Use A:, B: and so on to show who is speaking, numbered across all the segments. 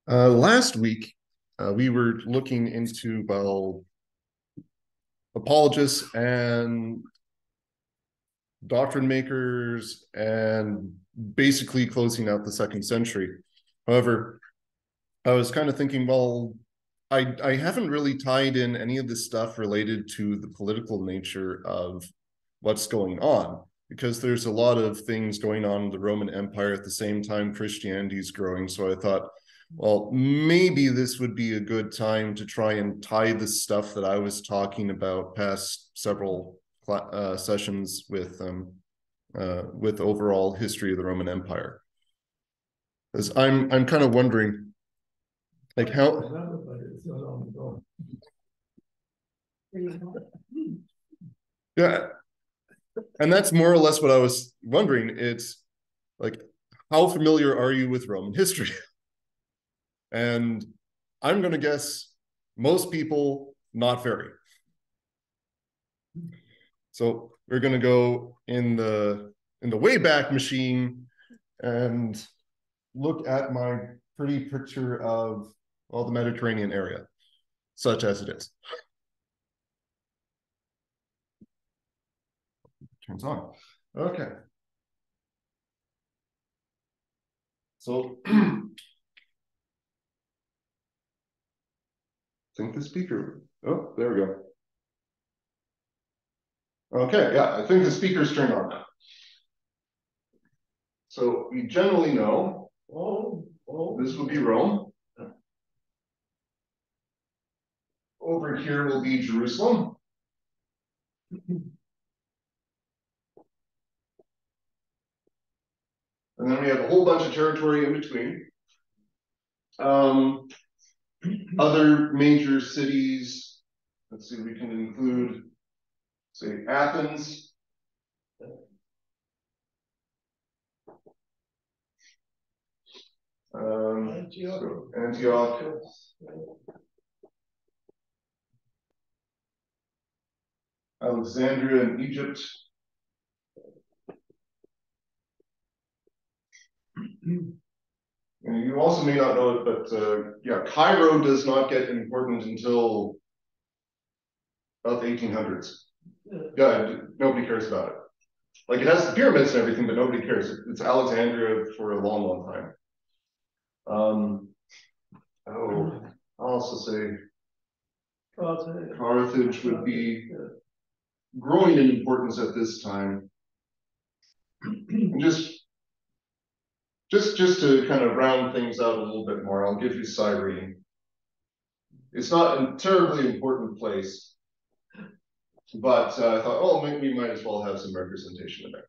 A: Last week, we were looking into, well, apologists and doctrine makers and basically closing out the 2nd century. However, I was kind of thinking, well, I haven't really tied in any of this stuff related to the political nature of what's going on, because there's a lot of things going on in the Roman Empire at the same time Christianity is growing. So I thought, well, maybe this would be a good time to try and tie the stuff that I was talking about past several sessions with overall history of the Roman Empire. Because I'm kind of wondering, like, how. Yeah, and that's more or less what I was wondering. It's like, how familiar are you with Roman history? And I'm going to guess most people not very. So we're going to go in the Wayback Machine and look at my pretty picture of, well, the Mediterranean area, such as it is. Turns on. Okay. So think the speaker. Oh, there we go. Okay, yeah, I think the speaker's turned on now. So we generally know, this will be Rome. Over here will be Jerusalem. And then we have a whole bunch of territory in between. Other major cities, let's see, we can include, say, Athens. Antioch. Alexandria in Egypt. And you also may not know it, but yeah, Cairo does not get important until about the 1800s. Yeah, nobody cares about it. Like, it has the pyramids and everything, but nobody cares. It's Alexandria for a long, long time. I'll also say Carthage would be growing in importance at this time. And just to kind of round things out a little bit more, I'll give you Cyrene. It's not a terribly important place, but I thought, oh, maybe we might as well have some representation in there.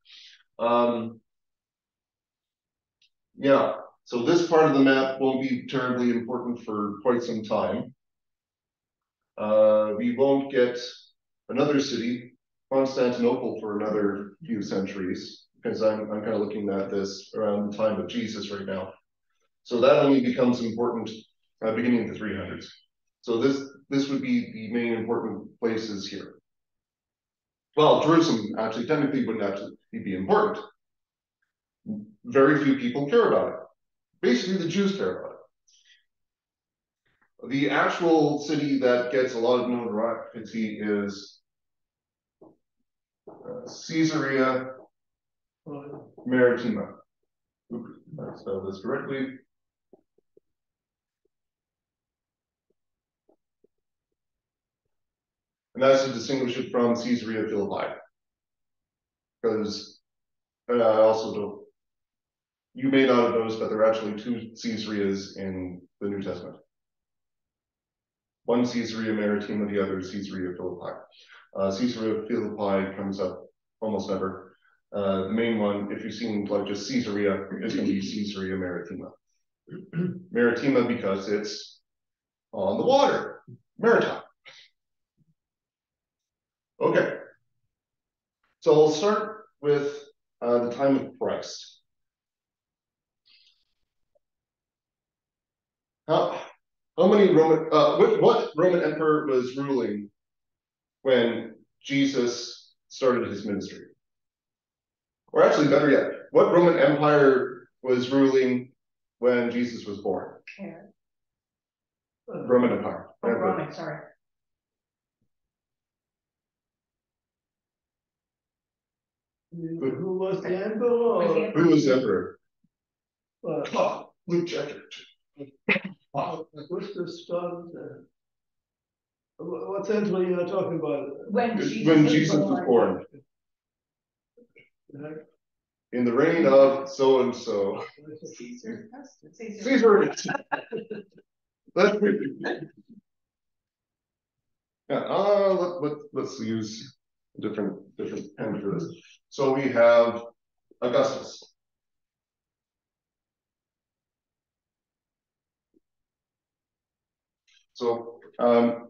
A: Yeah, so this part of the map won't be terribly important for quite some time. We won't get another city, Constantinople, for another few centuries, because I'm kind of looking at this around the time of Jesus right now. So that only becomes important beginning of the 300s. So this would be the main important places here. Well, Jerusalem actually technically wouldn't actually be important. Very few people care about it. Basically, the Jews care about it. The actual city that gets a lot of notoriety is Caesarea Maritima. Oops, I spelled this correctly. And that's to distinguish it from Caesarea Philippi. Because I also don't, you may not have noticed, but there are actually 2 Caesareas in the New Testament. One Caesarea Maritima, the other Caesarea Philippi. Caesarea Philippi comes up almost never. The main one, if you've seen like just Caesarea, is going to be Caesarea Maritima. Maritima because it's on the water, maritime. Okay, so we'll start with the time of Christ. How many Roman, what Roman emperor was ruling when Jesus started his ministry? Or actually, better yet, What Roman Empire was ruling when Jesus was born? Roman Empire.
B: Oh, Roman, sorry.
C: Who was the emperor?
A: Who was emperor?
C: Luke chapter 2. Augustus started. What century are you talking about?
B: When
A: Jesus was born. In the reign of so and so.
B: Caesar.
A: Caesar. Let's use a different pen for this. So we have Augustus. So
B: I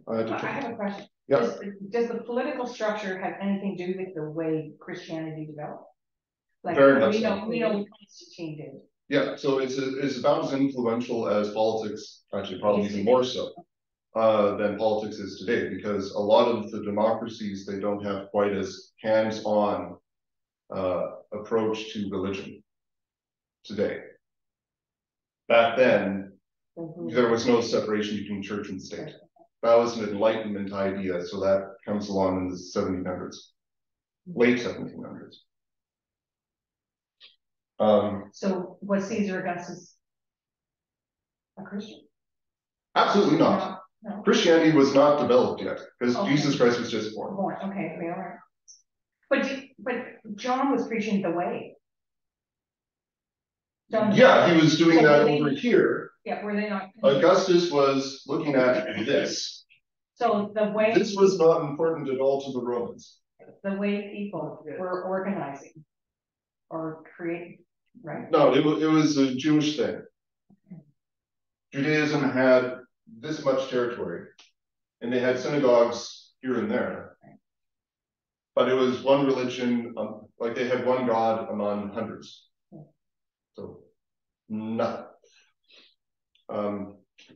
B: have a question.
A: Yeah.
B: Does the political structure have anything to do with the way Christianity developed? Like
A: Very much
B: we know Constantine did.
A: Yeah, so it's about as influential as politics, actually probably even more so than politics is today, because a lot of the democracies, they don't have quite as hands-on approach to religion today. Back then, there was no separation between church and state. That was an Enlightenment idea, so that comes along in the 1700s, late 1700s.
B: So was Caesar Augustus a Christian?
A: Absolutely not.
B: No.
A: Christianity was not developed yet, because Jesus Christ was just born.
B: Okay, all right. But John was preaching the way.
A: Yeah, he was doing that over here.
B: Yeah, were they not?
A: Augustus was looking at this.
B: So the way
A: this was not important at all to the Romans.
B: The way people were organizing or creating, right?
A: No, it was a Jewish thing. Judaism had this much territory, and they had synagogues here and there. But it was one religion, like they had one God among hundreds. So nothing.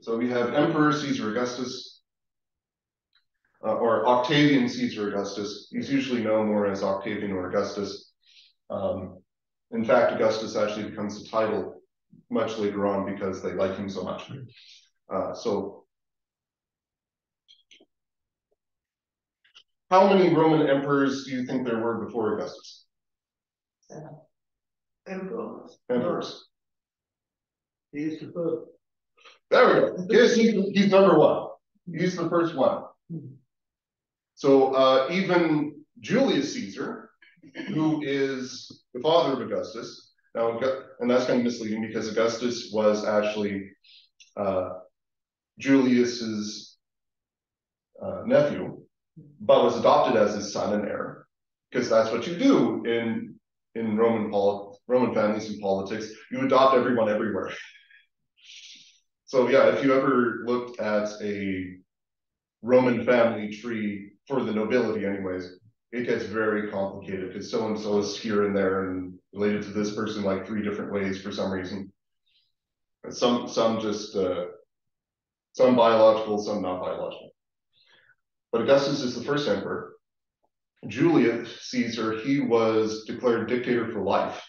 A: So we have Emperor Caesar Augustus, or Octavian Caesar Augustus. He's usually known more as Octavian or Augustus. In fact, Augustus actually becomes the title much later on because they like him so much. So how many Roman emperors do you think there were before Augustus?
B: 7.
A: Emperors.
C: He's the first.
A: There we go. Yes, he's number 1. He's the first one. So even Julius Caesar, who is the father of Augustus, now, and that's kind of misleading because Augustus was actually Julius's nephew, but was adopted as his son and heir, because that's what you do in Roman families and politics. You adopt everyone everywhere. So yeah, if you ever looked at a Roman family tree for the nobility anyways, it gets very complicated because so-and-so is here and there and related to this person like 3 different ways for some reason. And some just, some biological, some not biological. But Augustus is the first emperor. Julius Caesar, he was declared dictator for life.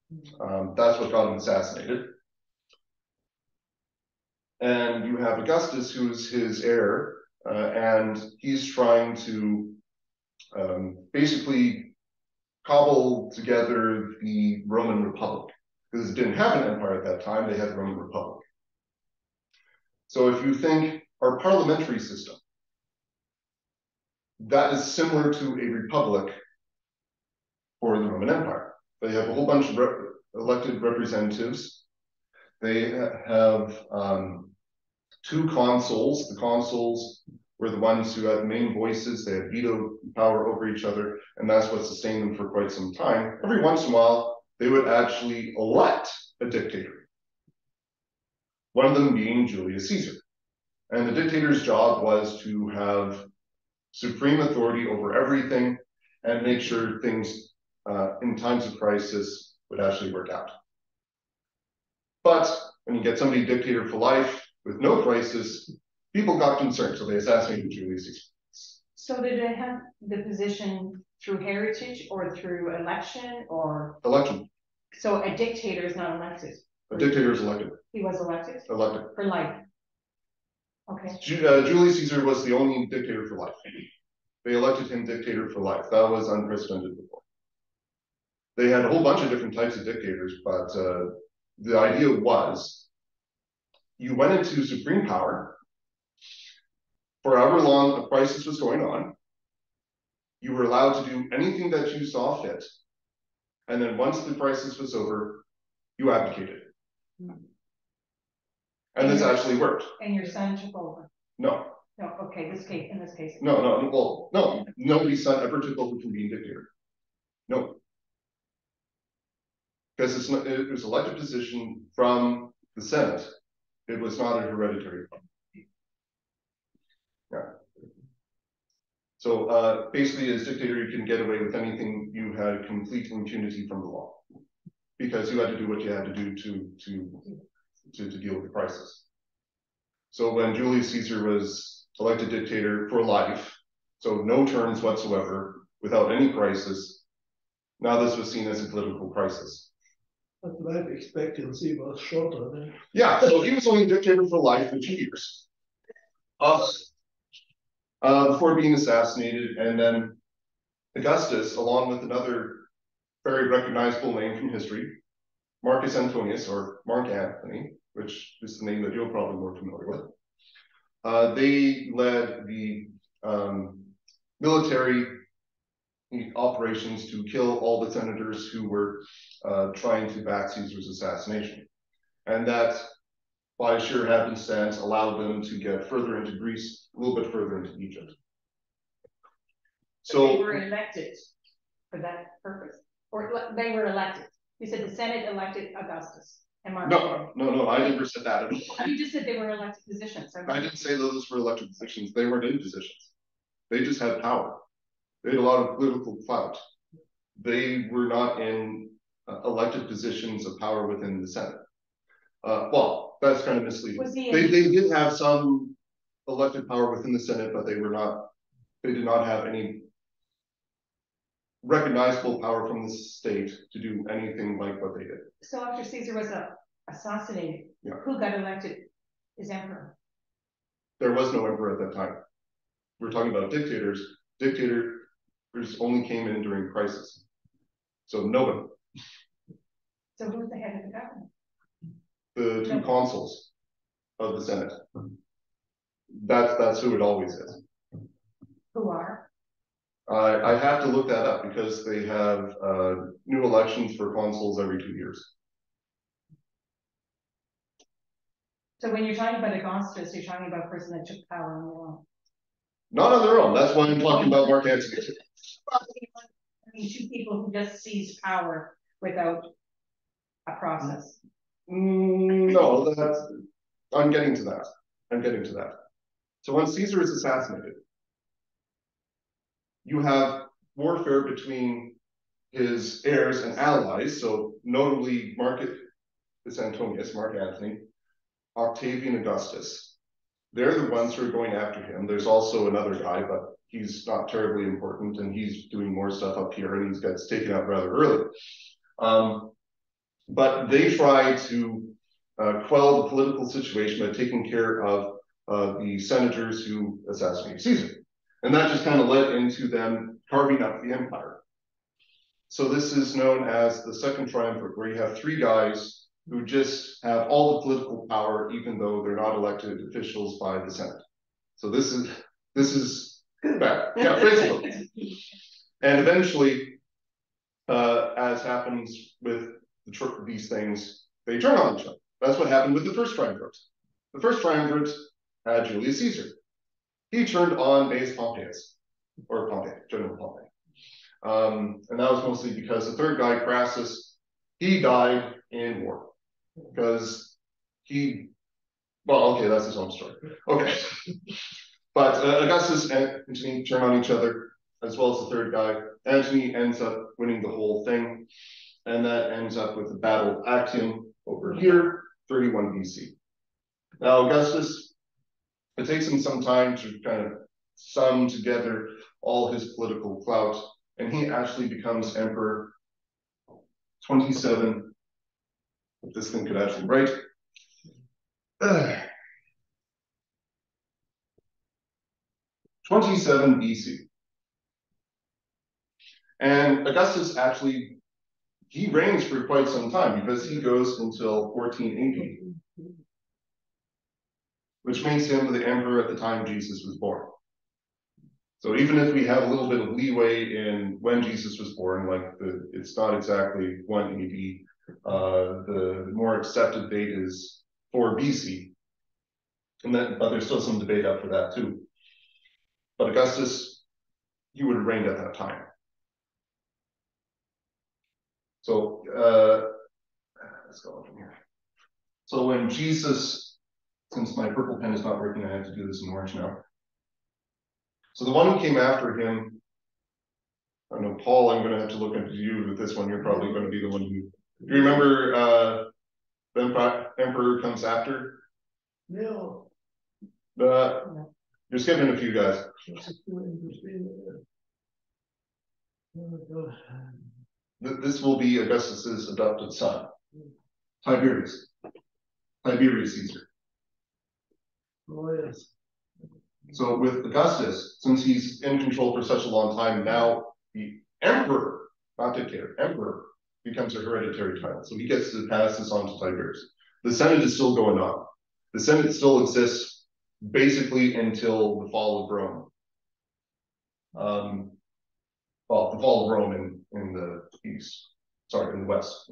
A: That's what got him assassinated. And you have Augustus, who's his heir, and he's trying to basically cobble together the Roman Republic, because it didn't have an empire at that time, they had the Roman Republic. So if you think our parliamentary system, that is similar to a republic for the Roman Empire. They have a whole bunch of elected representatives. They have 2 consuls. The consuls were the ones who had main voices. They had veto power over each other, and that's what sustained them for quite some time. Every once in a while, they would actually elect a dictator. One of them being Julius Caesar. And the dictator's job was to have supreme authority over everything and make sure things in times of crisis would actually work out. But when you get somebody dictator for life with no crisis, people got concerned, so they assassinated Julius Caesar.
B: So did they have the position through heritage or through election or?
A: Election.
B: So a dictator is not elected?
A: A dictator is elected.
B: He was elected?
A: Elected.
B: For life. Okay.
A: Julius Caesar was the only dictator for life. They elected him dictator for life. That was unprecedented before. They had a whole bunch of different types of dictators, but the idea was you went into supreme power for however long a crisis was going on. You were allowed to do anything that you saw fit. And then once the crisis was over, you abdicated. And this actually worked.
B: And your son took over?
A: No.
B: No, okay, in this case.
A: No, nobody's son ever took over from being dictator. No. Because it was elected position from the Senate. It was not a hereditary one. Yeah. So basically, as dictator, you can get away with anything. You had complete impunity from the law because you had to do what you had to do to deal with the crisis. So when Julius Caesar was elected dictator for life, so no terms whatsoever, without any crisis, now this was seen as a political crisis.
C: But life expectancy was shorter then.
A: Yeah, so he was only dictator for life for 2 years. Before being assassinated, and then Augustus, along with another very recognizable name from history, Marcus Antonius, or Mark Antony, which is the name that you're probably more familiar with. They led the military operations to kill all the senators who were trying to back Caesar's assassination. And that, by sheer happenstance, allowed them to get further into Greece, a little bit further into Egypt. So
B: they were elected for that purpose, or they were elected. You said the Senate elected Augustus and Mark.
A: No, I never said that at all.
B: You just said they were elected positions.
A: I didn't say those were elected positions. They weren't in positions. They just had power. They had a lot of political clout. They were not in elected positions of power within the Senate. Well, that's kind of misleading. They did have some elected power within the Senate, but they did not have any recognizable power from the state to do anything like what they did.
B: So after Caesar was assassinated, who got elected as emperor?
A: There was no emperor at that time. We're talking about dictators. Dictators only came in during crisis. So nobody.
B: So who's the head of the government?
A: The two consuls of the Senate. That's who it always is.
B: Who are?
A: I have to look that up because they have new elections for consuls every 2 years.
B: So when you're talking about Augustus, you're talking about a person that took power on their own.
A: Not on their own. That's why I'm talking about Mark Antony.
B: I mean, two people who just seized power without a process.
A: No, I'm getting to that. So when Caesar is assassinated, you have warfare between his heirs and allies. So notably Marcus Antonius, Mark Antony, Octavian Augustus. They're the ones who are going after him. There's also another guy, but he's not terribly important, and he's doing more stuff up here, and he gets taken out rather early. But they try to quell the political situation by taking care of the senators who assassinated Caesar. And that just kind of led into them carving up the empire. So this is known as the Second Triumvirate, where you have three guys who just have all the political power, even though they're not elected officials by the Senate. So this is bad. Yeah, basically. And eventually, as happens with these things, they turn on each other. That's what happened with the First Triumvirate. The First Triumvirate had Julius Caesar. He turned on Gnaeus Pompeius, or Pompey, General Pompey. And that was mostly because the third guy, Crassus, he died in war. Because okay, that's his own story. Okay. But Augustus and Antony turn on each other, as well as the third guy. Antony ends up winning the whole thing. And that ends up with the Battle of Actium over here, 31 BC. Now, Augustus, it takes him some time to kind of sum together all his political clout. and he actually becomes emperor 27. If this thing could actually write. 27 BC. And Augustus actually, he reigns for quite some time because he goes until 1480, which makes him the emperor at the time Jesus was born. So even if we have a little bit of leeway in when Jesus was born, like it's not exactly 180, the more accepted date is 4 BC. But there's still some debate after that too. But Augustus, he would have reigned at that time. So let's go from here. So when Jesus, since my purple pen is not working, I have to do this in orange now. So the one who came after him, I know, Paul, I'm going to have to look into you with this one. You're probably going to be the one who. Do you remember the emperor comes after?
C: No.
A: You're skipping a few guys. This will be Augustus's adopted son, Tiberius. Tiberius Caesar.
C: Oh, yes.
A: So with Augustus, since he's in control for such a long time, now the emperor, not dictator, emperor, becomes a hereditary title. So he gets to pass this on to Tiberius. The Senate is still going on. The Senate still exists basically until the fall of Rome. Well, the fall of Rome in the east. Sorry, in the west.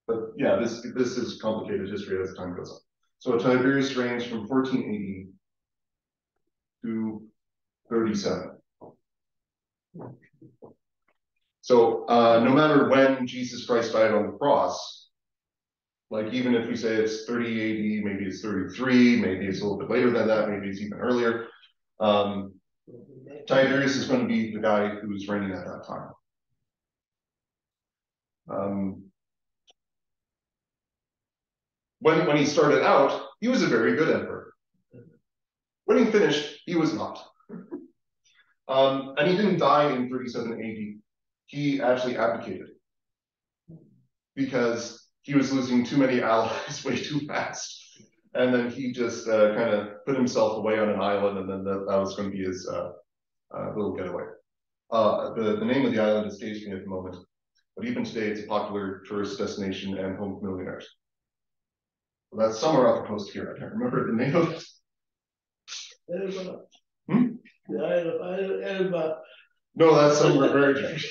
A: But yeah, this is complicated history as time goes on. So Tiberius reigns from 1480 to 37. So no matter when Jesus Christ died on the cross, like even if we say it's 30 AD, maybe it's 33, maybe it's a little bit later than that, maybe it's even earlier, Tiberius is going to be the guy who's reigning at that time. When he started out, he was a very good emperor. When he finished, he was not. And he didn't die in 37 AD. He actually abdicated because he was losing too many allies way too fast. And then he just kind of put himself away on an island, and then that was going to be his little getaway. The name of the island escapes me at the moment, but even today it's a popular tourist destination and home to millionaires. Well, that's somewhere off the coast here. I can't remember the name of it.
C: Elba.
A: Hmm?
C: The Isle of Elba.
A: No, that's somewhere very different.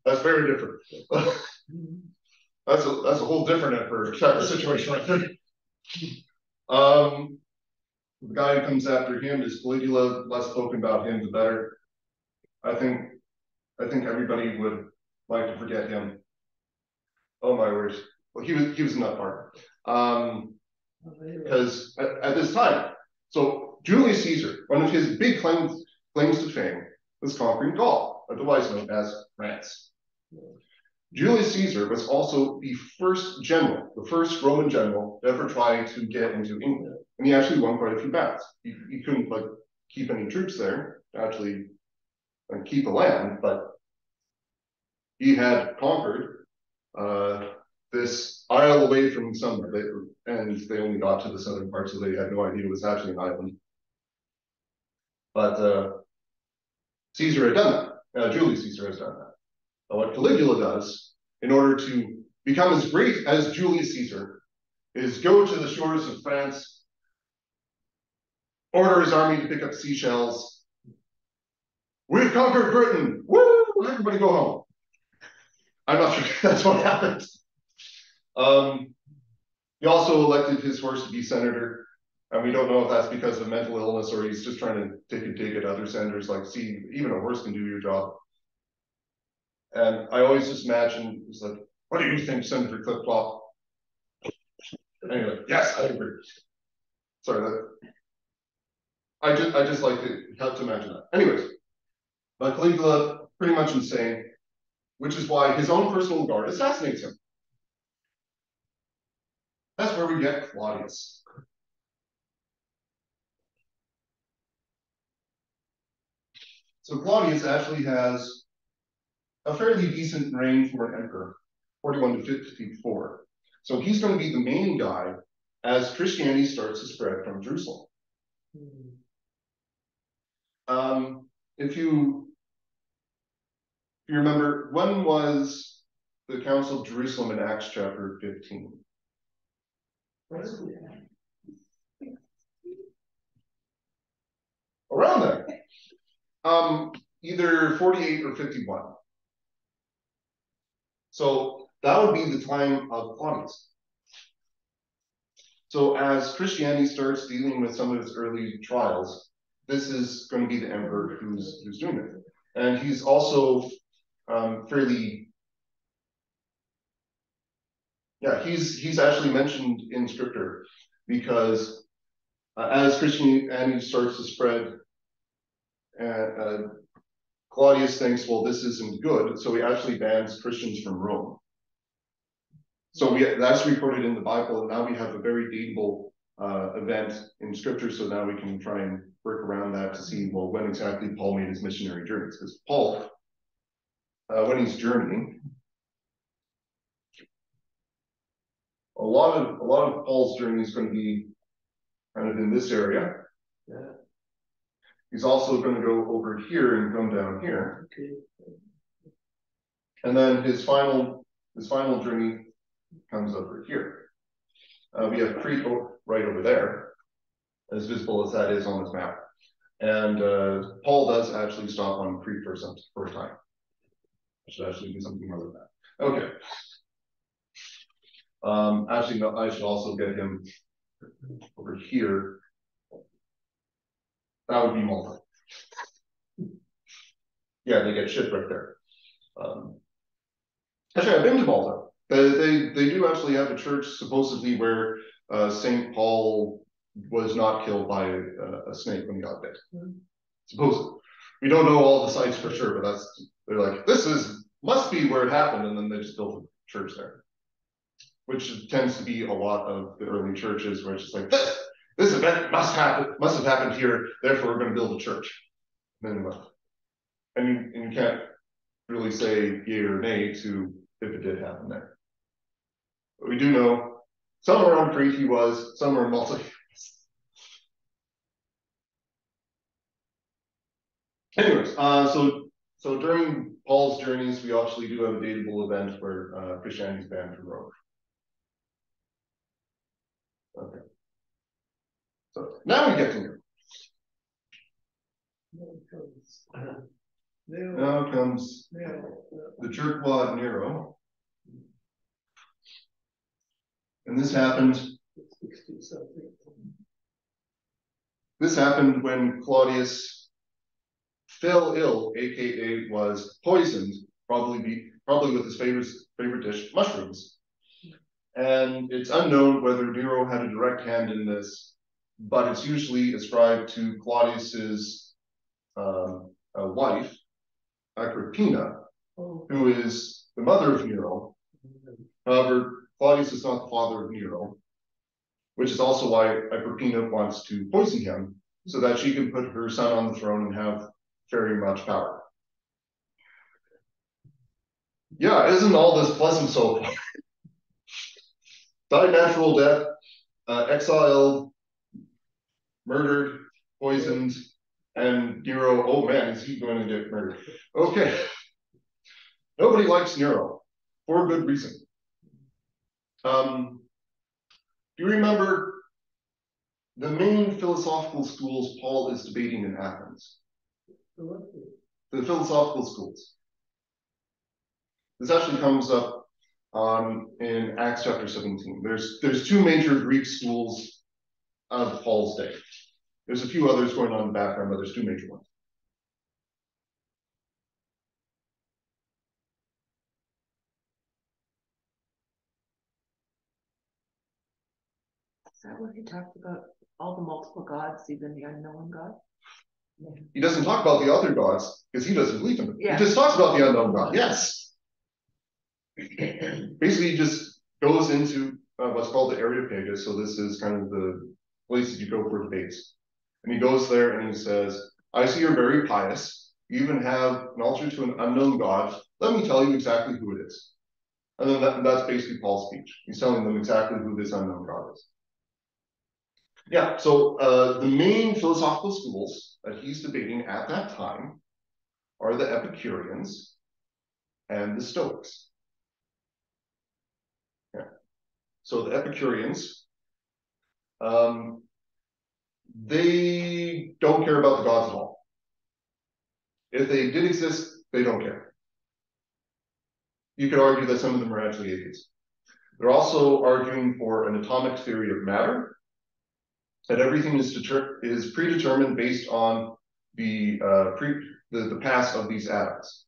A: That's very different. That's a whole different emperor type of situation right there. The guy who comes after him is Caligula. Less spoken about him, the better. I think everybody would like to forget him. Oh my word! Well, he was a nut part. Because at this time, so Julius Caesar, one of his big claims to fame was conquering Gaul, otherwise known as France. Julius Caesar was also the first general, the first Roman general to ever try to get into England. And he actually won quite a few battles. He couldn't keep any troops there to actually keep the land, but he had conquered this isle away from the sun, and they only got to the southern part, so they had no idea it was actually an island. But Caesar had done that. Julius Caesar has done that. Now, what Caligula does, in order to become as great as Julius Caesar, is go to the shores of France, order his army to pick up seashells. We've conquered Britain! Woo! Everybody go home. I'm not sure that's what happened. He also elected his horse to be senator, and we don't know if that's because of mental illness or he's just trying to take a dig at other senators, like, see, even a horse can do your job. And I always just imagine, it's like, what do you think, Senator Clip-Clop? Anyway, yes, I agree. Sorry, I just like to help to imagine that. Anyways, but Caligula, pretty much insane, which is why his own personal guard assassinates him. That's where we get Claudius. So Claudius actually has a fairly decent reign for an emperor, 41 to 54. So he's going to be the main guy as Christianity starts to spread from Jerusalem. If you remember, when was the Council of Jerusalem in Acts chapter 15? Around there. Either 48 or 51. So that would be the time of Claudius. So as Christianity starts dealing with some of its early trials, this is going to be the emperor who's doing it. And he's also fairly, yeah, he's actually mentioned in scripture because as Christianity starts to spread, Claudius thinks, well, this isn't good, so he actually bans Christians from Rome. So that's recorded in the Bible, and now we have a very dateable event in scripture, so now we can try and work around that to see, well, when exactly Paul made his missionary journeys. Because Paul, when he's journeying, a lot of Paul's journey is going to be kind of in this area. Yeah. He's also going to go over here and come down here. Okay. And then his final journey comes over here. We have Crete right over there, as visible as that is on this map. And Paul does actually stop on Crete for a time. I should actually do something more than that. Okay. Actually, no, I should also get him over here. That would be Malta. Yeah, they get shipwrecked there. Actually, I've been to Malta. They do actually have a church supposedly where St. Paul was not killed by a snake when he got bit. Supposedly. We don't know all the sites for sure, but they're like, must be where it happened, and then they just built a church there. Which tends to be a lot of the early churches where it's just like, this event must have happened here, therefore we're going to build a church. And you can't really say yay or nay to if it did happen there. But we do know somewhere on Crete he was, somewhere in Malta he was. Anyways, so during Paul's journeys, we actually do have a dateable event where Christianity is banned from Rome. Okay. So now we get to Nero. Now comes the jerkwad Nero. And this happened when Claudius fell ill, aka was poisoned, probably with his favorite dish, mushrooms. And it's unknown whether Nero had a direct hand in this, but it's usually ascribed to Claudius's wife, Agrippina, who is the mother of Nero. However, Claudius is not the father of Nero, which is also why Agrippina wants to poison him, so that she can put her son on the throne and have very much power. Yeah, isn't all this pleasant so far? Died natural death, exiled, murdered, poisoned, and Nero, oh man, is he going to get murdered? Okay. Nobody likes Nero, for good reason. Do you remember the main philosophical schools Paul is debating in Athens? The philosophical schools. This actually comes up in Acts chapter 17. There's two major Greek schools of Paul's day. There's a few others going on in the background, but there's two major ones.
D: Is that when he talked about all the multiple gods, even the unknown God?
A: Yeah. He doesn't talk about the other gods because he doesn't believe in them.
D: Yeah.
A: He just talks about the unknown God. Yes. Basically, he just goes into what's called the Areopagus. So this is kind of the place that you go for debates. And he goes there and he says, I see you're very pious. You even have an altar to an unknown god. Let me tell you exactly who it is. And then that's basically Paul's speech. He's telling them exactly who this unknown god is. Yeah, so the main philosophical schools that he's debating at that time are the Epicureans and the Stoics. Yeah. So the Epicureans, they don't care about the gods at all. If they did exist, they don't care. You could argue that some of them are actually atheists. They're also arguing for an atomic theory of matter, that everything is predetermined based on the past of these atoms.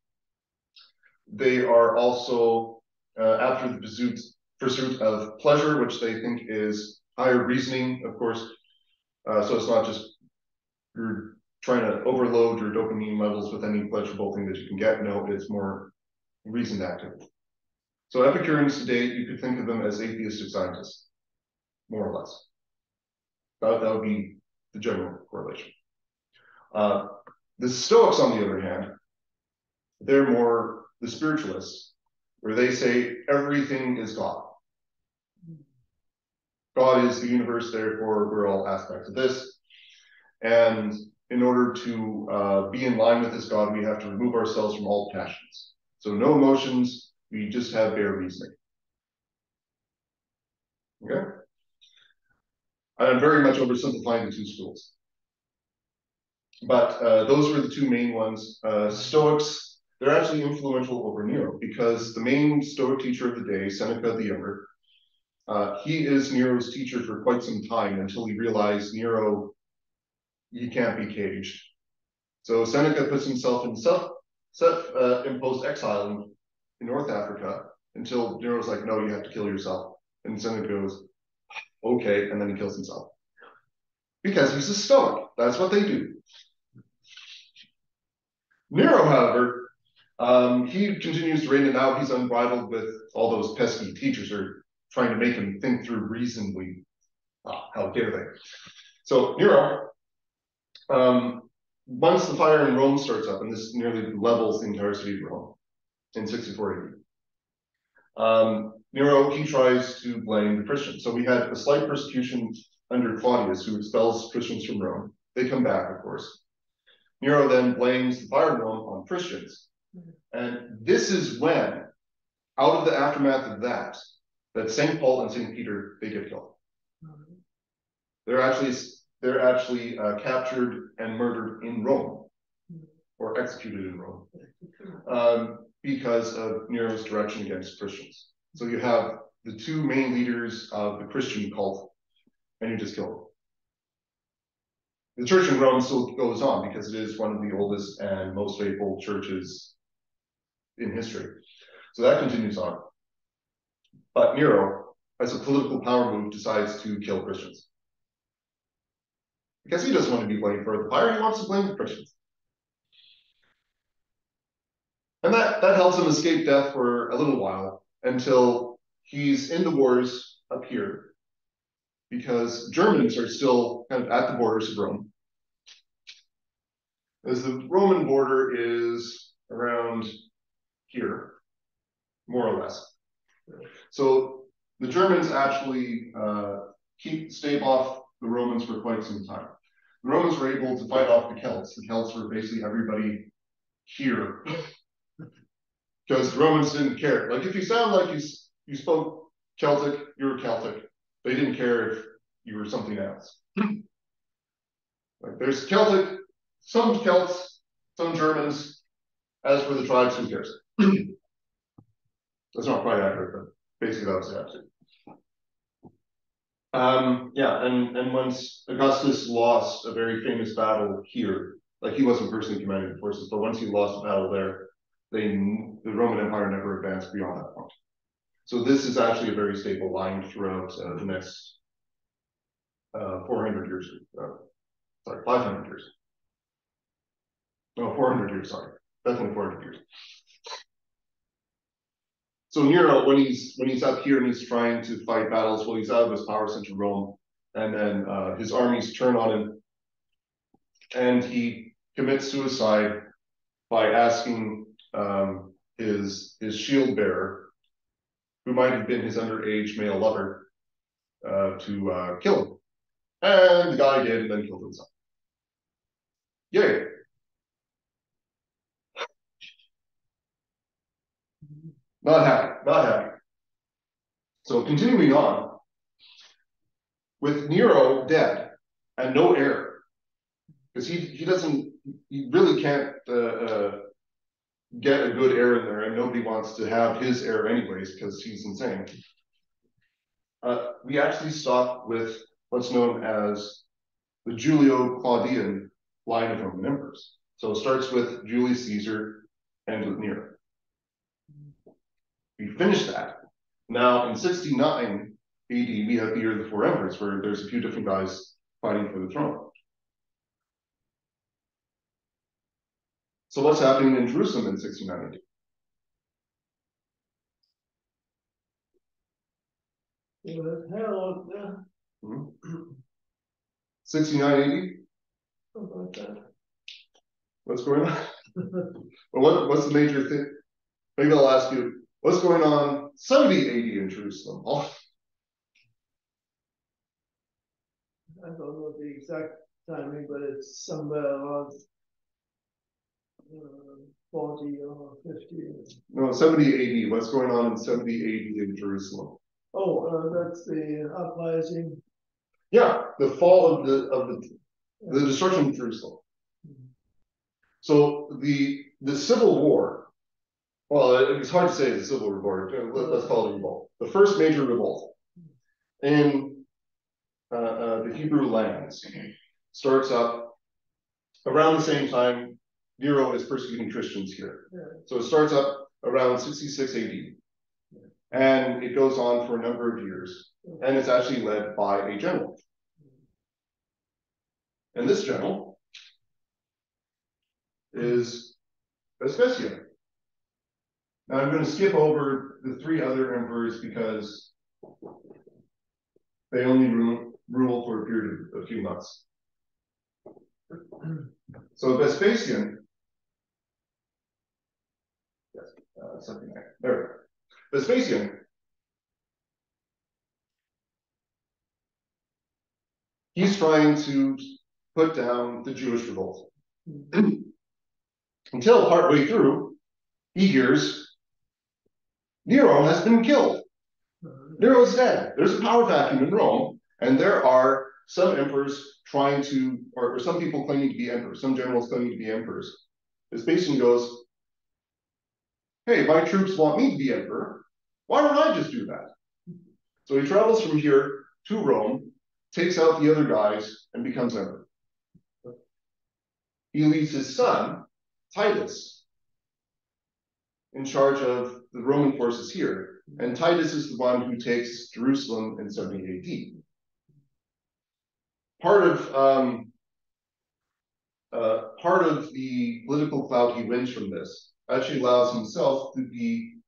A: They are also after the pursuit of pleasure, which they think is higher reasoning, of course. So it's not just you're trying to overload your dopamine levels with any pleasurable thing that you can get. No, it's more reasoned activity. So Epicureans today, you could think of them as atheistic scientists, more or less. That would be the general correlation. The Stoics, on the other hand, they're more the spiritualists, where they say everything is God. God is the universe, therefore we're all aspects of this. And in order to be in line with this God, we have to remove ourselves from all passions. So no emotions, we just have bare reasoning. Okay? I'm very much oversimplifying the two schools. But those were the two main ones. Stoics, they're actually influential over Nero because the main Stoic teacher of the day, Seneca the Younger, he is Nero's teacher for quite some time until he realized Nero, he can't be caged. So Seneca puts himself in self-imposed exile in North Africa until Nero's like, no, you have to kill yourself. And Seneca goes, okay, and then he kills himself. Because he's a Stoic. That's what they do. Nero, however, he continues to reign, and now he's unbridled with all those pesky teachers who are trying to make him think through reasonably. How dare they? So Nero, once the fire in Rome starts up, and this nearly levels the entire city of Rome in 64 AD, Nero, he tries to blame the Christians. So we had a slight persecution under Claudius, who expels Christians from Rome. They come back, of course. Nero then blames the fire in Rome on Christians. And this is when, out of the aftermath of that St. Paul and St. Peter, they get killed. They're actually captured and murdered in Rome, or executed in Rome, because of Nero's direction against Christians. So you have the two main leaders of the Christian cult, and you just kill them. The church in Rome still goes on because it is one of the oldest and most faithful churches in history. So that continues on. But Nero, as a political power move, decides to kill Christians. Because he doesn't want to be blamed for the fire, he wants to blame the Christians. And that helps him escape death for a little while until he's in the wars up here, because Germans are still kind of at the borders of Rome. As the Roman border is around here, more or less. So the Germans actually stave off the Romans for quite some time. The Romans were able to fight off the Celts. The Celts were basically everybody here. Because the Romans didn't care. Like if you sound like you spoke Celtic, you were Celtic. They didn't care if you were something else. Like there's Celtic, some Celts, some Germans. As for the tribes, who cares? That's not quite accurate, but basically that was the attitude. Yeah, and once Augustus lost a very famous battle here, like he wasn't personally commanding the forces, but once he lost a battle there, the Roman Empire never advanced beyond that point. So this is actually a very stable line throughout the next 400 years. Sorry, 500 years. No, 400 years, sorry. Definitely 400 years. So Nero, when he's up here and he's trying to fight battles, well, he's out of his power center Rome, and then his armies turn on him, and he commits suicide by asking his shield bearer, who might have been his underage male lover, to kill him. And the guy did, and then killed himself. Yay. Not happy, not happy. So continuing on, with Nero dead and no heir, because he really can't get a good heir in there, and nobody wants to have his heir anyways because he's insane. We actually stop with what's known as the Julio-Claudian line of Roman emperors. So it starts with Julius Caesar, ends with Nero. We finish that. Now in 69 AD, we have the year of the four emperors, where there's a few different guys fighting for the throne. So what's happening in Jerusalem in 69 AD?
C: Hell, yeah.
A: 69 AD?
C: About that.
A: What's going on? Well, what's the major thing? Maybe I'll ask you, what's going on 70 AD in Jerusalem?
C: I don't know the exact timing, but it's somewhere around 40 or 50.
A: No, 70 AD. What's going on in 70 AD in Jerusalem?
C: Oh, that's the uprising.
A: Yeah, the fall of the destruction of Jerusalem. So the Civil War, well, it's hard to say the Civil War, let's call it a revolt. The first major revolt in the Hebrew lands starts up around the same time Nero is persecuting Christians here.
C: Yeah.
A: So it starts up around 66 AD. And it goes on for a number of years. And it's actually led by a general. And this general is Vespasian. Now I'm going to skip over the three other emperors because they only rule for a period of a few months. So Vespasian, yes, something like there we go. Vespasian he's trying to put down the Jewish revolt. Until partway through, he hears Nero has been killed. Nero's dead. There's a power vacuum in Rome, and there are some emperors trying to, or some people claiming to be emperors, some generals claiming to be emperors. Vespasian goes, hey, my troops want me to be emperor. Why don't I just do that? So he travels from here to Rome, takes out the other guys, and becomes emperor. He leaves his son, Titus, in charge of the Roman forces here. And Titus is the one who takes Jerusalem in 70 AD. Part of the political clout he wins from this actually allows himself to be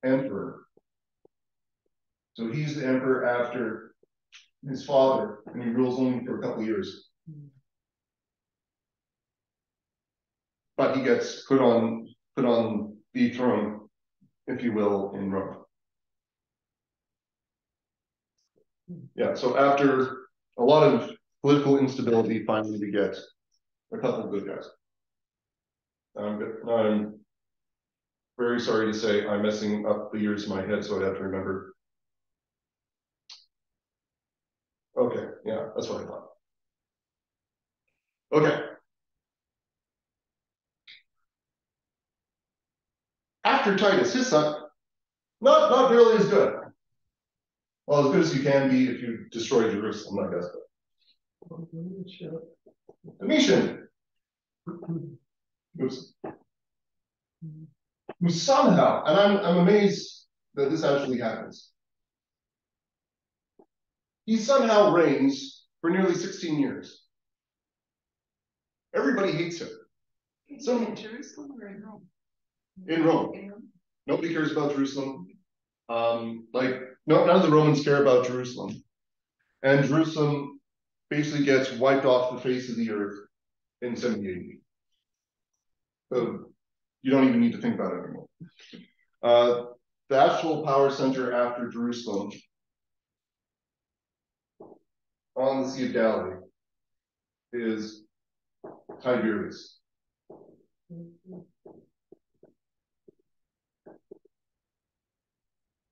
A: emperor. So he's the emperor after his father, and he rules only for a couple of years. But he gets put on the throne, if you will, in Rome. Yeah, so after a lot of political instability, finally we get a couple of good guys. I'm very sorry to say I'm messing up the years in my head, so I have to remember. Okay, yeah, that's what I thought. Okay. After Titus, his son, not really as good. Well, as good as you can be if you destroy Jerusalem, I guess. Domitian. Who somehow, and I'm amazed that this actually happens. He somehow reigns for nearly 16 years. Everybody hates him. So,
D: in Jerusalem or in Rome?
A: In Rome. Nobody cares about Jerusalem. None of the Romans care about Jerusalem. And Jerusalem basically gets wiped off the face of the earth in 70 AD. So you don't even need to think about it anymore. The actual power center after Jerusalem on the Sea of Galilee is Tiberius.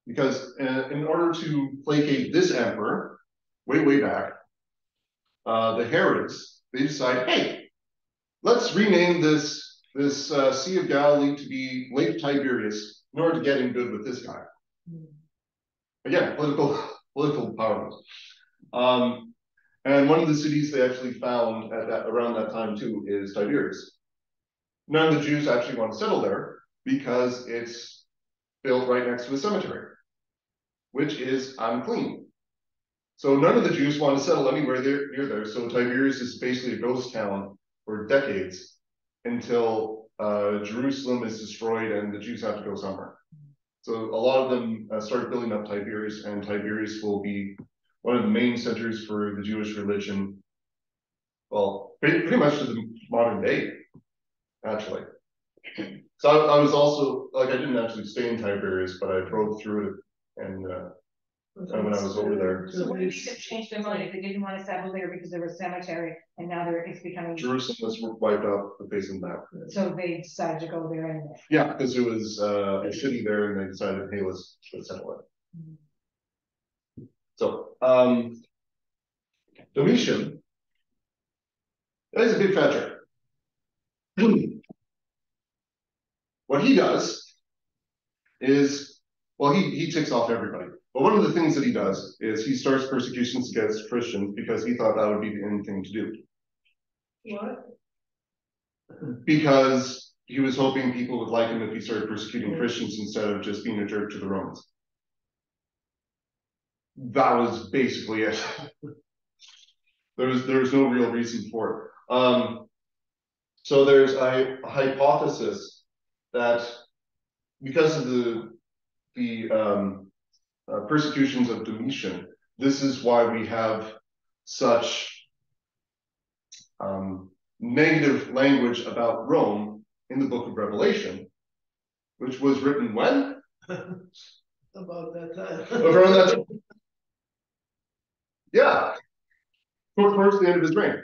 A: Because in order to placate this emperor, way back, the Herods, they decide, hey, let's rename this Sea of Galilee to be Lake Tiberius in order to get in good with this guy. Again, political power. And one of the cities they actually found around that time too is Tiberias. None of the Jews actually want to settle there because it's built right next to a cemetery, which is unclean. So none of the Jews want to settle anywhere near there. So Tiberias is basically a ghost town for decades until Jerusalem is destroyed and the Jews have to go somewhere. So a lot of them started building up Tiberias, and Tiberias will be one of the main centers for the Jewish religion. Well, pretty much to the modern day, actually. So I was also, like, I didn't actually stay in Tiberias, but I drove through it and when I was over there.
B: So what do you mean they changed their mind? They didn't want to settle there because there was a cemetery, and now it's becoming.
A: Jerusalem was wiped off the face of the map.
B: So they decided to go there anyway.
A: Yeah, because it was a city there, and they decided, hey, let's settle it. Mm-hmm. So Domitian is a big fat jerk. What he does is, well, he ticks off everybody. But one of the things that he does is he starts persecutions against Christians because he thought that would be the end thing to do.
C: What?
A: Because he was hoping people would like him if he started persecuting Christians instead of just being a jerk to the Romans. That was basically it. There was no real reason for it. So there's a hypothesis that because of the persecutions of Domitian, this is why we have such negative language about Rome in the book of Revelation, which was written when?
C: About that time.
A: Around that time. Yeah, towards the end of his reign.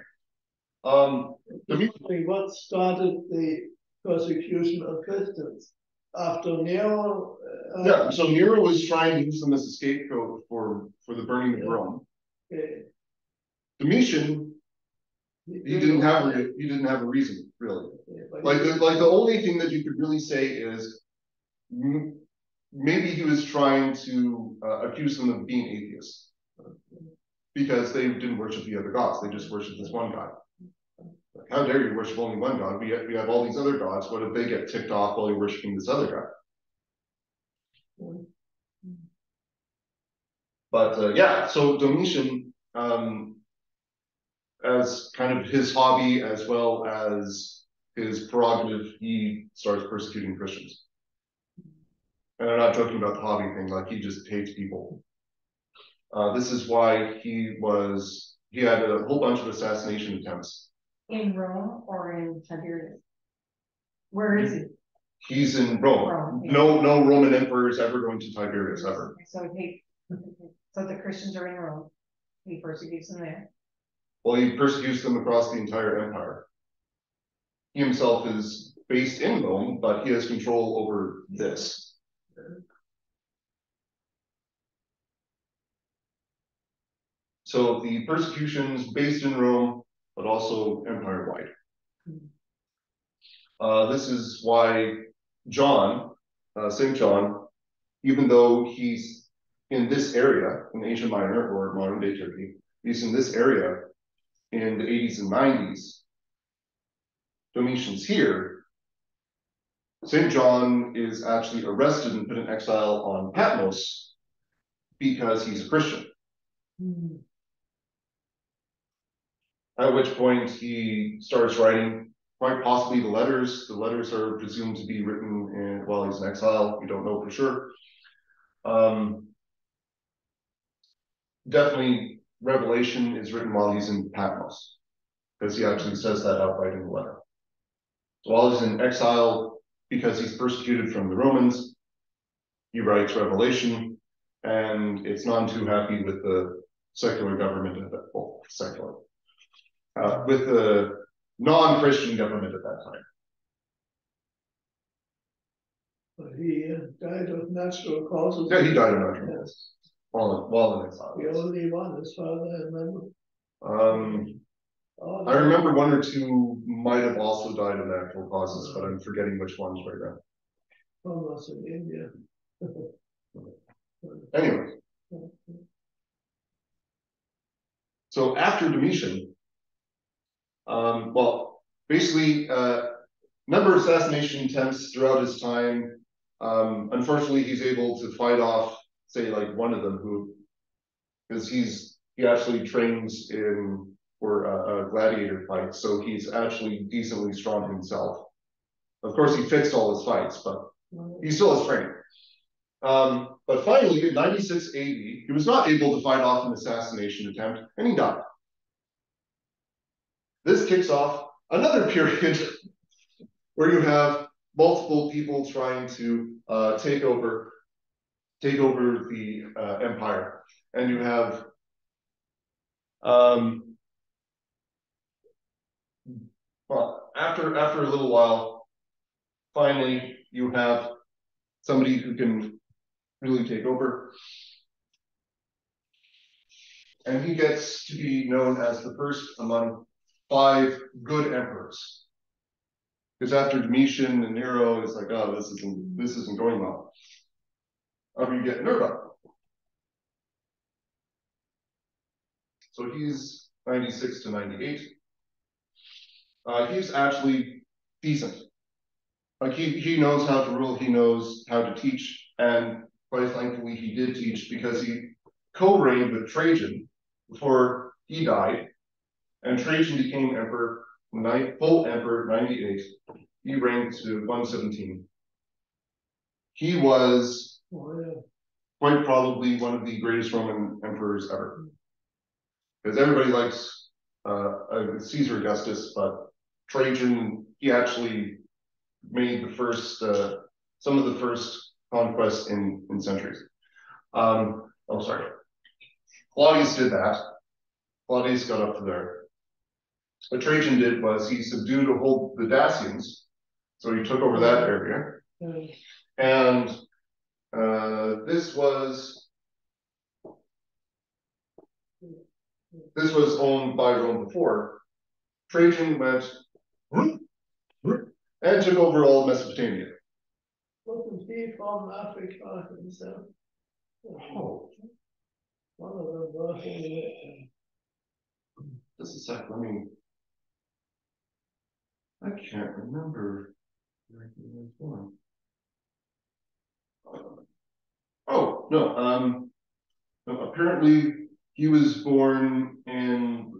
C: What started the persecution of Christians? After Nero?
A: Yeah, so Nero was trying to use them as a scapegoat for the burning of Rome.
C: Okay.
A: Domitian, he didn't have a reason, really. Like the only thing that you could really say is maybe he was trying to accuse them of being atheists because they didn't worship the other gods; they just worshiped this one god. Like, how dare you worship only one god? We have all these other gods. What if they get ticked off while you're worshiping this other god? But yeah, so Domitian, as kind of his hobby as well as his prerogative, he starts persecuting Christians. And I'm not joking about the hobby thing, like he just hates people. This is why he had a whole bunch of assassination attempts.
B: In Rome or in Tiberias? Where is he?
A: He's in Rome. Yeah. No Roman emperor is ever going to Tiberias ever.
B: So the Christians are in Rome. He persecutes them there.
A: Well, he persecutes them across the entire empire. He himself is based in Rome, but he has control over this. So the persecutions based in Rome, but also empire-wide. This is why John, St. John, even though he's in this area, in Asia Minor or modern-day Turkey, he's in this area in the 80s and 90s. Domitian's here. St. John is actually arrested and put in exile on Patmos because he's a Christian. Mm-hmm. At which point he starts writing quite possibly the letters. The letters are presumed to be written while he's in exile. We don't know for sure. Definitely Revelation is written while he's in Patmos, because he actually says that outright in the letter. So while he's in exile, because he's persecuted from the Romans. He writes Revelation, and it's none too happy with the secular government at that, well, secular, with the non-Christian government at that time.
C: But he died of natural causes.
A: Yeah, he died of natural causes while in exile.
C: The only one, as far as I remember.
A: I remember one or two might have also died of natural causes, but I'm forgetting which ones right now.
C: Almost in India.
A: Anyway, so after Domitian, well, basically, number of assassination attempts throughout his time. Unfortunately, he's able to fight off, say, like one of them, because he actually trains for a gladiator fight, so he's actually decently strong himself. Of course, he fixed all his fights, but he still has training. But finally, in 96 AD, he was not able to fight off an assassination attempt, and he died. This kicks off another period where you have multiple people trying to take over the empire, and you have well, after a little while, finally you have somebody who can really take over, and he gets to be known as the first among 5 good emperors. Because after Domitian and Nero, it's like, oh, this isn't going well. You get Nero. So he's 96 to 98. He's actually decent. Like he knows how to rule, he knows how to teach, and quite thankfully he did teach because he co-reigned with Trajan before he died, and Trajan became emperor, full emperor, 98. He reigned to 117. He was quite probably one of the greatest Roman emperors ever, because everybody likes Caesar Augustus, but Trajan, he actually made the first, some of the first conquests in centuries. Sorry. Claudius did that. Claudius got up to there. What Trajan did was he subdued a whole the Dacians, so he took over that area. And this was owned by Rome before. Trajan went and took over all of Mesopotamia.
C: Wasn't he from Africa himself?
A: Oh.
C: One of them was anyway.
A: Just a sec, I can't remember where he was born. Oh, no, apparently he was born in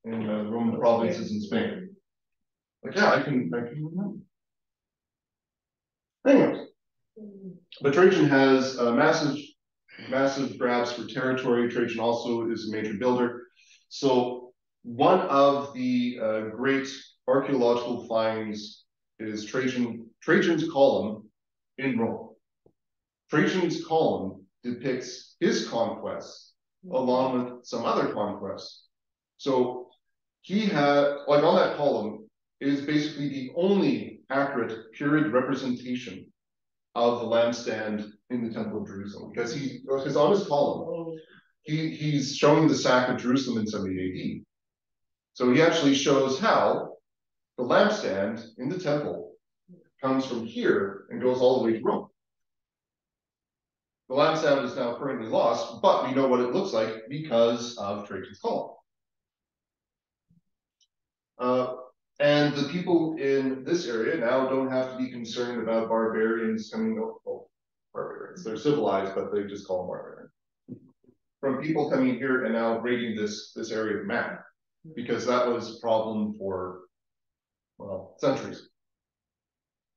A: Roman provinces in Spain. Like, yeah, I can remember. Anyways, but Trajan has massive grabs for territory. Trajan also is a major builder. So one of the great archaeological finds is Trajan's column in Rome. Trajan's column depicts his conquests along with some other conquests. So he had, like on that column, is basically the only accurate period representation of the lampstand in the Temple of Jerusalem, because on his column, he's showing the sack of Jerusalem in 70 AD. So he actually shows how the lampstand in the temple comes from here and goes all the way to Rome. The lampstand is now currently lost, but we know what it looks like because of Trajan's column. And the people in this area now don't have to be concerned about barbarians coming over. Oh, barbarians. They're civilized, but they just call them barbarians. From people coming here and now raiding this area of man, because that was a problem for, well, centuries.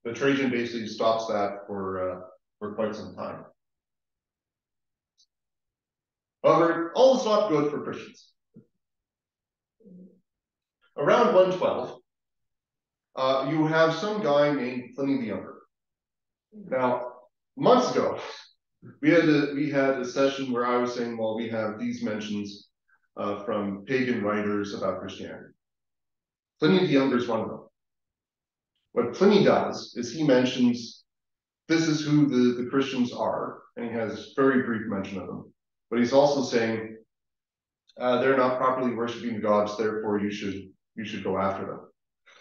A: But Trajan basically stops that for quite some time. However, all is not good for Christians. Around 112, you have some guy named Pliny the Younger. Now, months ago, we had a session where I was saying, well, we have these mentions from pagan writers about Christianity. Pliny the Younger is one of them. What Pliny does is he mentions this is who the Christians are, and he has very brief mention of them. But he's also saying they're not properly worshiping the gods, therefore you should go after them.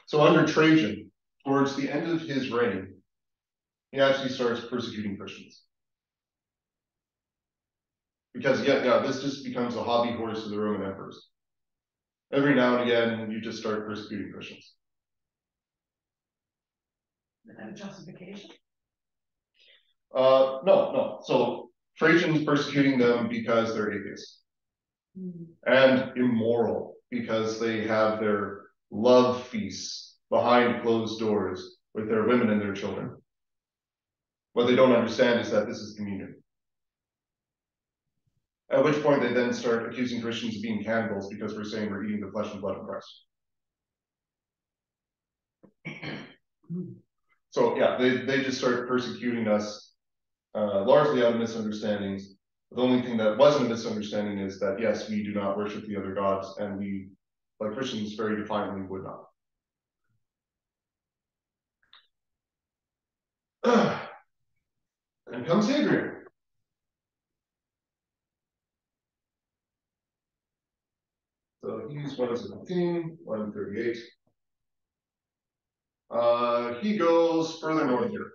A: So under Trajan, towards the end of his reign, he actually starts persecuting Christians. Because this just becomes a hobby horse of the Roman emperors. Every now and again, you just start persecuting Christians.
B: No justification.
A: No. So Trajan's persecuting them because they're atheists. And immoral because they have their love feasts behind closed doors with their women and their children. What they don't understand is that this is communion. At which point they then start accusing Christians of being cannibals because we're saying we're eating the flesh and blood of Christ. So yeah, they just start persecuting us largely out of misunderstandings. The only thing that wasn't a misunderstanding is that, yes, we do not worship the other gods, and we, like Christians, very defiantly would not. And comes Hadrian. So he's 117, 138. He goes further north here.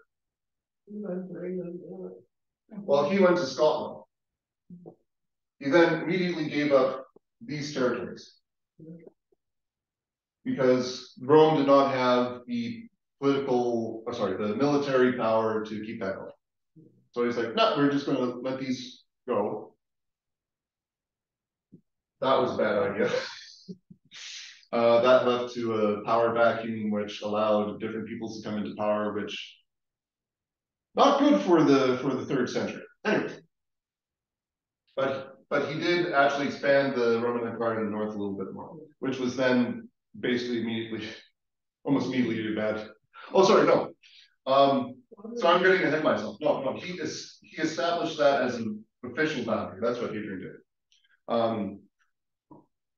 A: Well, he went to Scotland. He then immediately gave up these territories because Rome did not have the the military power to keep that going. So he's like, no, we're just going to let these go. That was a bad idea. That led to a power vacuum, which allowed different peoples to come into power, which not good for the 3rd century. Anyway, but he did actually expand the Roman Empire in the north a little bit more, which was then basically almost immediately bad. Oh, sorry, no. So I'm getting ahead of myself. No, he established that as an official boundary. That's what Hadrian did.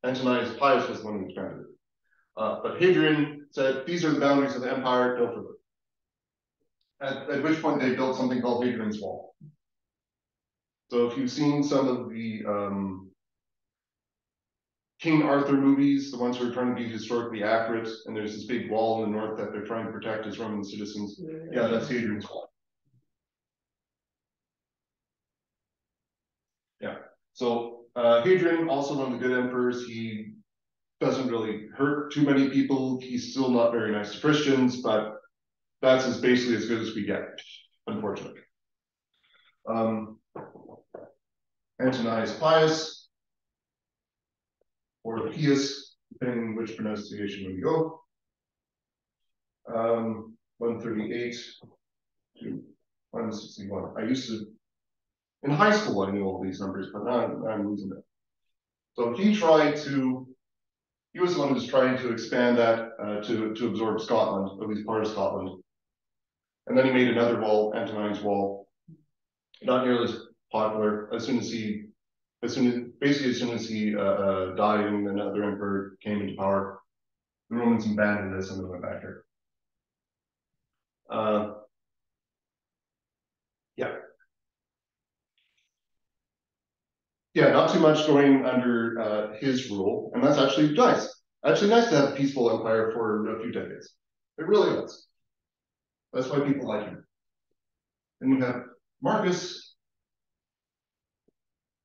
A: Antonius Pius was the one who expanded it. But Hadrian said, these are the boundaries of the empire, go for it. At which point they built something called Hadrian's Wall. So if you've seen some of the King Arthur movies, the ones who are trying to be historically accurate, and there's this big wall in the north that they're trying to protect as Roman citizens. Yeah, that's Hadrian's Wall. Yeah. So Hadrian, also one of the good emperors, he doesn't really hurt too many people. He's still not very nice to Christians, but that's basically as good as we get, unfortunately. Antonius Pius, or Pius, depending on which pronunciation we go. 138 to 161. I used to, in high school, I knew all these numbers, but now I'm losing it. So he was the one who was trying to expand that to absorb Scotland, at least part of Scotland. And then he made another wall, Antoninus Wall, not nearly as popular. As soon as he died and another emperor came into power, the Romans abandoned this and they went back here. Yeah, not too much going under his rule, and that's actually nice. Actually nice to have a peaceful empire for a few decades. It really is. That's why people like him. And you have Marcus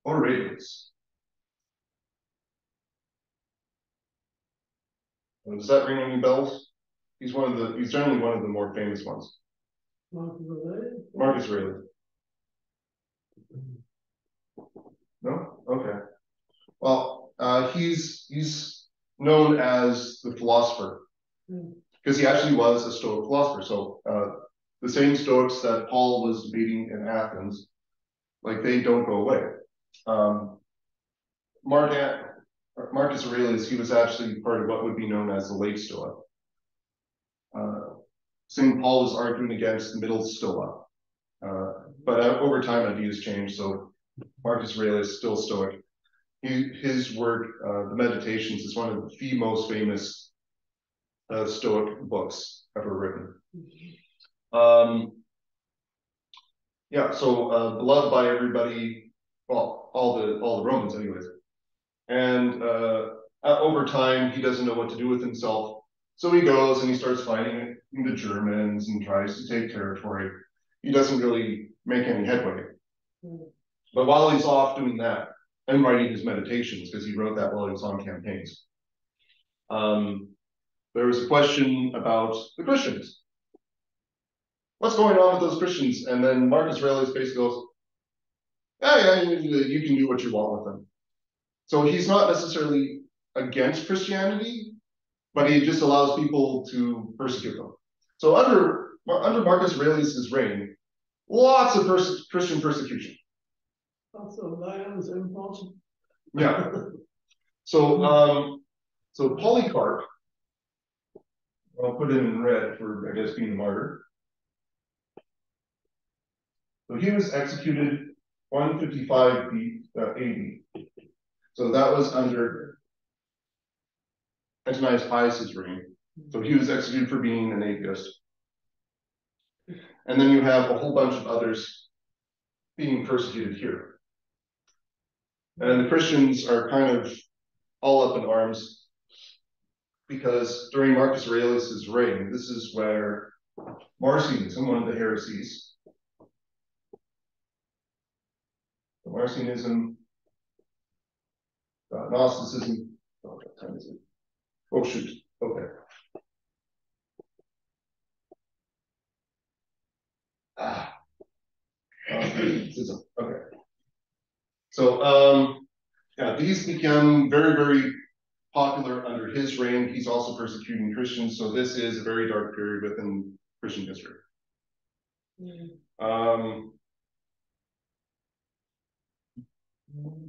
A: Aurelius. Does that ring any bells? He's generally one of the more famous ones. Marcus Aurelius. No? Okay. Well, he's known as the philosopher because he actually was a Stoic philosopher. So the same Stoics that Paul was debating in Athens, like they don't go away. Marcus Aurelius, he was actually part of what would be known as the late Stoic. St. Paul is arguing against the middle Stoa. But over time, ideas change. So Marcus Aurelius, still Stoic. His work, the Meditations, is one of the most famous Stoic books ever written. Yeah, so beloved by everybody, well, all the Romans, anyways. And over time, he doesn't know what to do with himself. So he goes and he starts fighting the Germans and tries to take territory. He doesn't really make any headway. But while he's off doing that and writing his Meditations, because he wrote that while he was on campaigns, there was a question about the Christians. What's going on with those Christians? And then Marcus Aurelius basically goes, yeah, you can do what you want with them. So he's not necessarily against Christianity, but he just allows people to persecute them. So under Marcus Aurelius's reign, lots of Christian persecution.
C: Also, lions important.
A: Yeah. So Polycarp, I'll put it in red for, I guess, being a martyr. So he was executed 155 AD. So that was under Antonius Pius's reign. So he was executed for being an atheist. And then you have a whole bunch of others being persecuted here. And the Christians are kind of all up in arms because during Marcus Aurelius's reign, this is where Marcionism, one of the heresies, Marcionism, Gnosticism, what time is it? Oh, shoot, okay. Gnosticism, okay. So, yeah, these become very, very popular under his reign. He's also persecuting Christians, so this is a very dark period within Christian history.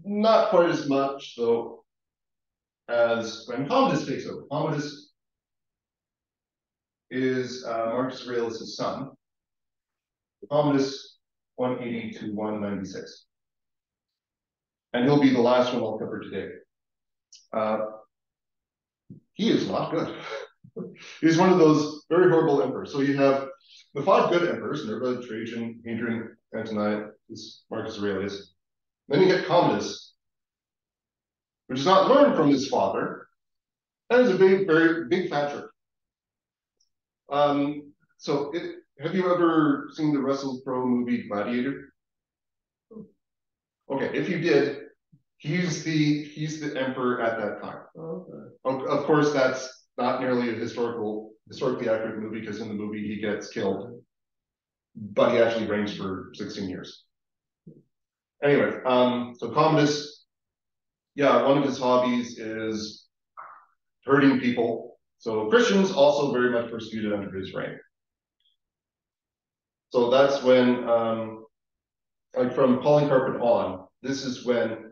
A: Not quite as much, though, as when Commodus takes over. Commodus is Marcus Aurelius' son. Commodus 180 to 196. And he'll be the last one I'll cover today. He is not good. He's one of those very horrible emperors. So you have the 5 good emperors, Nerva, Trajan, Hadrian, Antonius, Marcus Aurelius. Then you get Commodus, which is not learned from his father, and is a big, very big fat jerk. Have you ever seen the Russell Crowe movie Gladiator? Okay, if you did, he's the emperor at that time.
C: Okay.
A: Of course, that's not nearly a historically accurate movie because in the movie he gets killed, but he actually reigns for 16 years. Anyway, so Commodus, yeah, one of his hobbies is hurting people. So Christians also very much persecuted under his reign. So that's when, like from Polycarp and on, this is when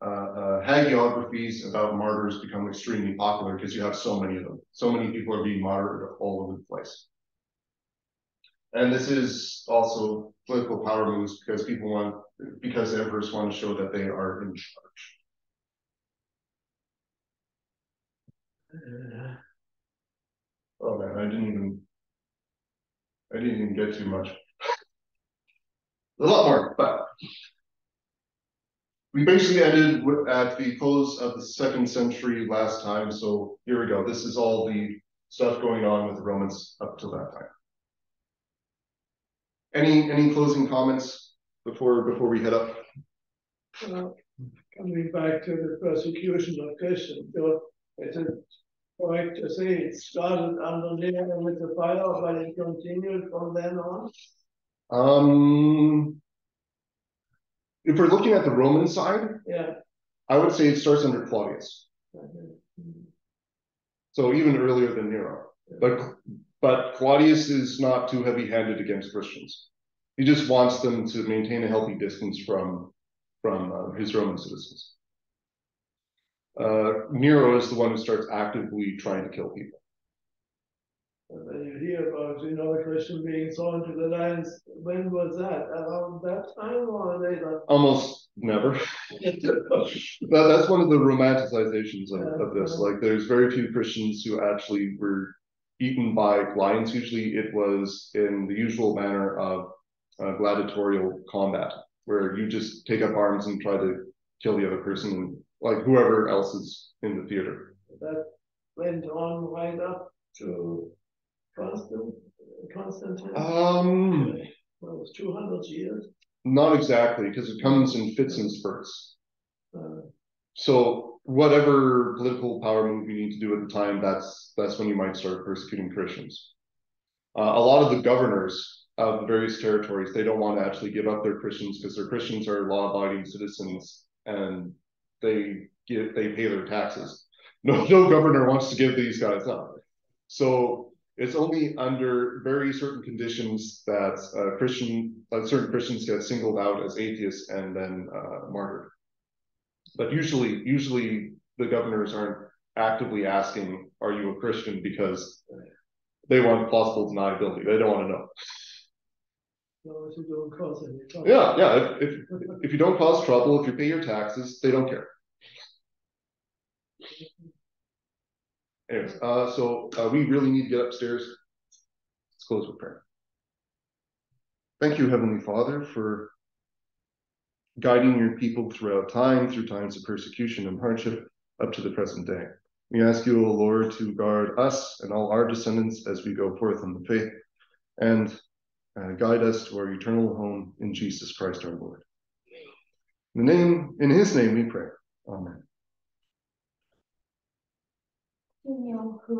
A: hagiographies about martyrs become extremely popular because you have so many of them. So many people are being martyred all over the place. And this is also political power moves because because emperors want to show that they are in charge. Oh man, I didn't even get too much. A lot more, but we basically ended at the close of the 2nd century last time. So here we go. This is all the stuff going on with the Romans up till that time. Any closing comments before we head up?
C: Coming back to the persecution of Christians, so is it correct to say it started under Nero with the fire, but it continued from then on?
A: If we're looking at the Roman side,
C: Yeah.
A: I would say it starts under Claudius. So even earlier than Nero. But Claudius is not too heavy-handed against Christians. He just wants them to maintain a healthy distance from his Roman citizens. Nero is the one who starts actively trying to kill people.
C: And then you hear about, the Christian being thrown to the lions. When was that? Around that time or later?
A: Almost never. That's one of the romanticizations of this. Like, there's very few Christians who actually were eaten by lions. Usually it was in the usual manner of gladiatorial combat, where you just take up arms and try to kill the other person, like whoever else is in the theater.
C: That went on right up to Constantine. Well, it was 200 years.
A: Not exactly, because it comes in fits and spurts.
C: Uh,
A: So whatever political power move you need to do at the time, that's when you might start persecuting Christians. A lot of the governors of the various territories, they don't want to actually give up their Christians because their Christians are law-abiding citizens and they pay their taxes. No governor wants to give these guys up. So it's only under very certain conditions that certain Christians get singled out as atheists and then martyred. But usually the governors aren't actively asking, "Are you a Christian?" because they want plausible deniability. They don't want to know.
C: No, if you don't cause any trouble.
A: Yeah. If you don't cause trouble, if you pay your taxes, they don't care. Anyways, so we really need to get upstairs. Let's close with prayer. Thank you, Heavenly Father, for guiding your people throughout time, through times of persecution and hardship, up to the present day. We ask you, O Lord, to guard us and all our descendants as we go forth in the faith, and guide us to our eternal home in Jesus Christ our Lord. In his name we pray. Amen.